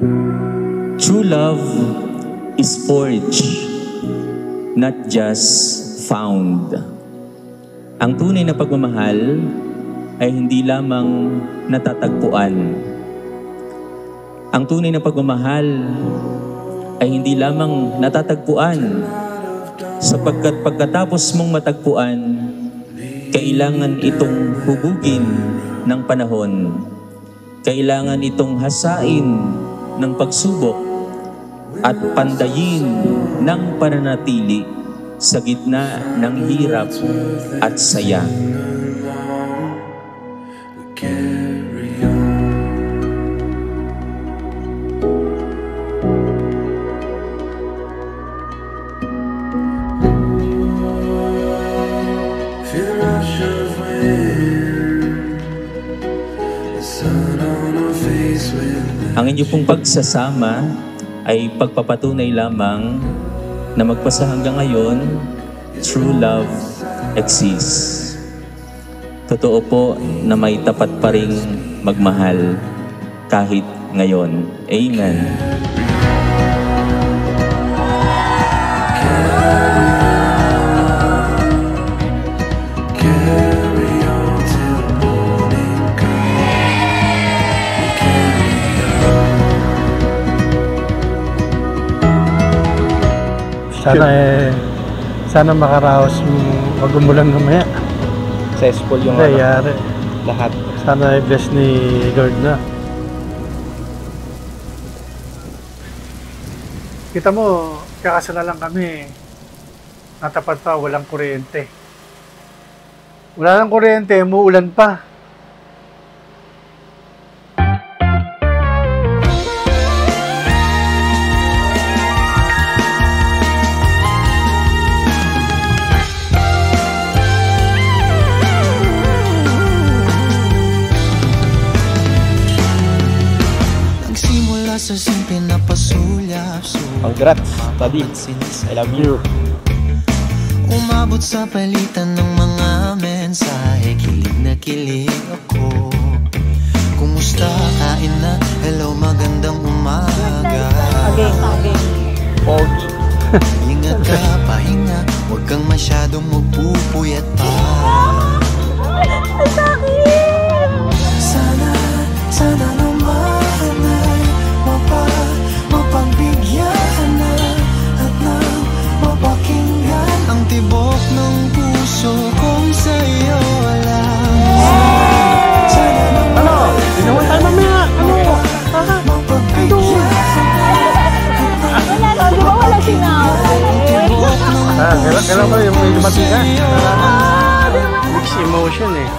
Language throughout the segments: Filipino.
True love is forged, not just found. Ang tunay na pagmamahal ay hindi lamang natatagpuan. Ang tunay na pagmamahal ay hindi lamang natatagpuan, sapagkat pagkatapos mong matagpuan, kailangan itong hubugin ng panahon. Kailangan itong hasain ng pagsubok at pandayin ng pananatili sa gitna ng hirap at saya. Ang inyong pong pagsasama ay pagpapatunay lamang na magpasa hanggang ngayon, true love exists. Totoo po na may tapat pa ring magmahal kahit ngayon. Amen. Sana makaraos wag umulan mamaya. Successful yung nangyayari. Lahat. Sana i-bless ni Lord na. Kita mo, kakasala lang kami. Natapat pa, walang kuryente. Wala nang kuryente, umuulan pa. Sa simple na pasulyap. Congrats, buddy. I love you. Umabot sa palitan ng mga mensahe, kilig na kilig ako. Kumusta, kain na, hello, magandang umaga. Pogi. Ingat ka, pahinga, huwag kang masyadong magpupuyat pa. Sana naman ay mapagbigyan na at nang mapakinggan ang tibok ng puso kong sa'yo lang. Sana naman Ginawan tayo mamaya! mapagbigyan Wala, di ba wala sinaw? Kailan ko yung may lumati ka? Mixed emotion eh.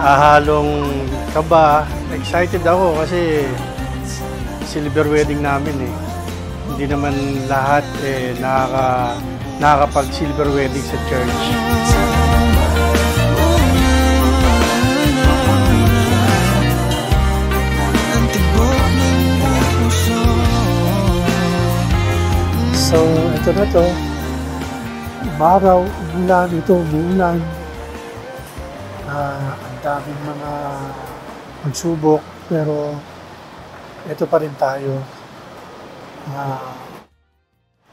Halong kaba. Excited ako kasi silver wedding namin eh. Hindi naman lahat eh nakakapag silver wedding sa church. So, ito na to. Umaraw, umulan, ito, umulan. Ang daming mga pagsubok, pero ito pa rin tayo.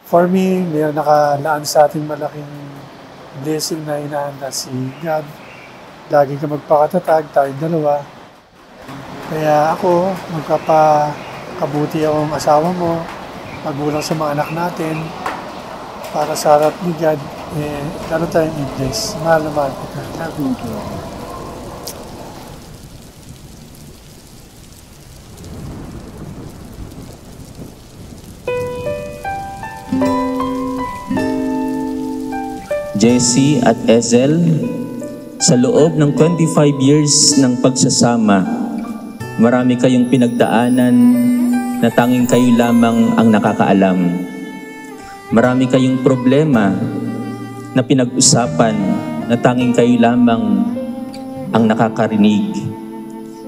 For me, may nakalaan sa ating malaking blessing na inahanda si God. Lagi ka magpakatatag, tayong dalawa. Kaya ako, magkapakabuti akong asawa mo, magulang sa mga anak natin, para sa harap ni God, lalo tayong i-bless. Mahal na mahal kita. Love you. Jessie at Ezel, sa loob ng 25 years ng pagsasama, marami kayong pinagdaanan na tanging kayo lamang ang nakakaalam. Marami kayong problema na pinag-usapan na tanging kayo lamang ang nakakarinig.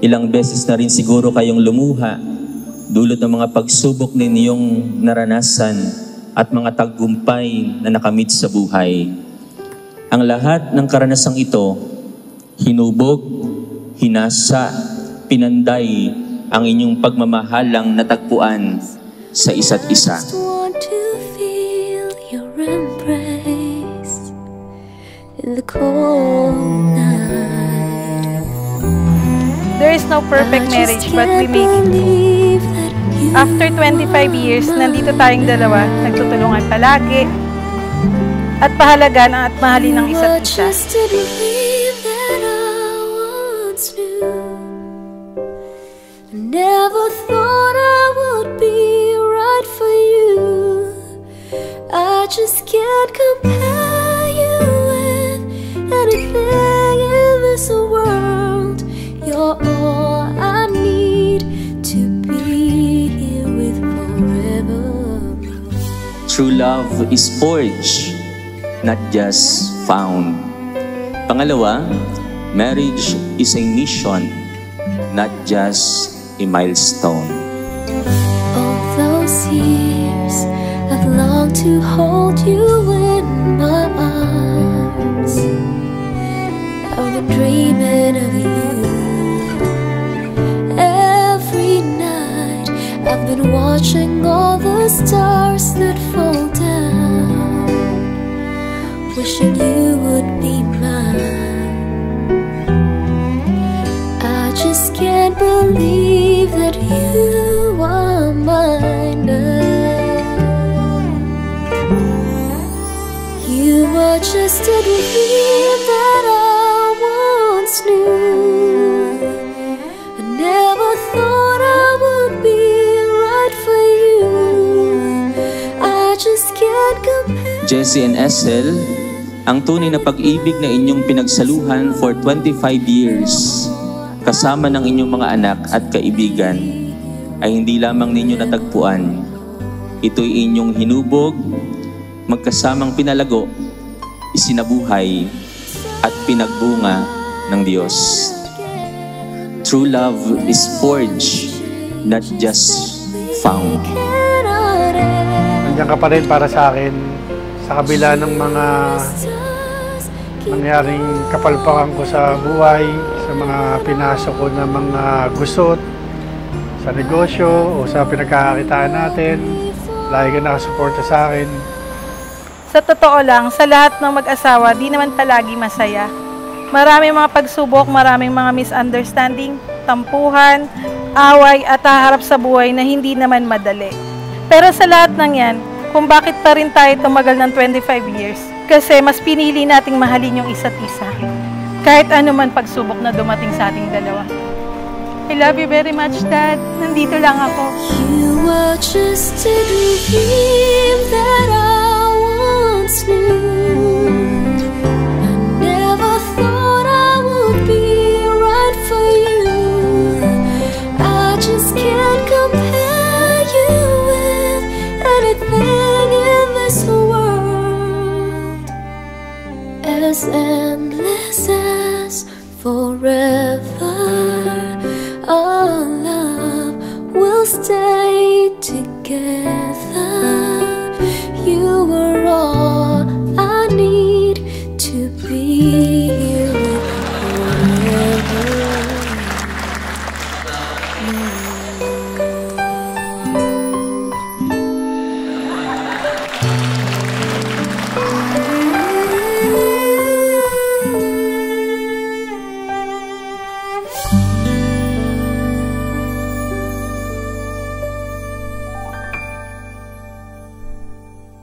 Ilang beses na rin siguro kayong lumuha dulot ng mga pagsubok ninyong naranasan at mga tagumpay na nakamit sa buhay. Ang lahat ng karanasang ito, hinubog, hinasa, pinanday, ang inyong pagmamahalang natagpuan sa isa't isa. Just want to feel your embrace in the cold night. There is no perfect marriage, but we made it through. After 25 years, nandito tayong dalawa, nagtutulungan palagi, at pahalagan at mahalin ng isa't isa. Never thought I would be right for you. I just can't compare you with anything in this world. You're all I need to be here with forever. True love is forged, not just found. Pangalawa, marriage is a mission, not just a milestone. All those years I've longed to hold you in my arms. I've been dreaming of you. Every night I've been watching all the stars that fall down, wishing you would be mine. I just can't believe that you are mine now. You are just a dream that I once knew. I never thought I would be right for you. I just can't compare. Jesse and Essel, ang tunay na pag-ibig na inyong pinagsaluhan for 25 years, kasama ng inyong mga anak at kaibigan, ay hindi lamang ninyo natagpuan. Ito'y inyong hinubog, magkasamang pinalago, isinabuhay, at pinagbunga ng Diyos. True love is forged, not just found. Nandiyan ka pa rin para sa akin sa kabila ng mga nangyaring kapalpakan ko sa buhay, sa mga pinasok ko na mga gusot sa negosyo o sa pinagkakakitaan natin. Lagi ka nakasuporta sa akin. Sa totoo lang, sa lahat ng mag-asawa, di naman palagi masaya. Maraming mga pagsubok, maraming mga misunderstanding, tampuhan, away at haharap sa buhay na hindi naman madali. Pero sa lahat ng yan, kung bakit pa rin tayo tumagal ng 25 years, kasi mas pinili nating mahalin yung isa't isa. Kahit anuman pagsubok na dumating sa ating dalawa. I love you very much, Dad. Nandito lang ako. You were just a dream that I once knew. I never thought I would be right for you. I just can't compare you with anything in this world. As endless as forever, our love will stay together.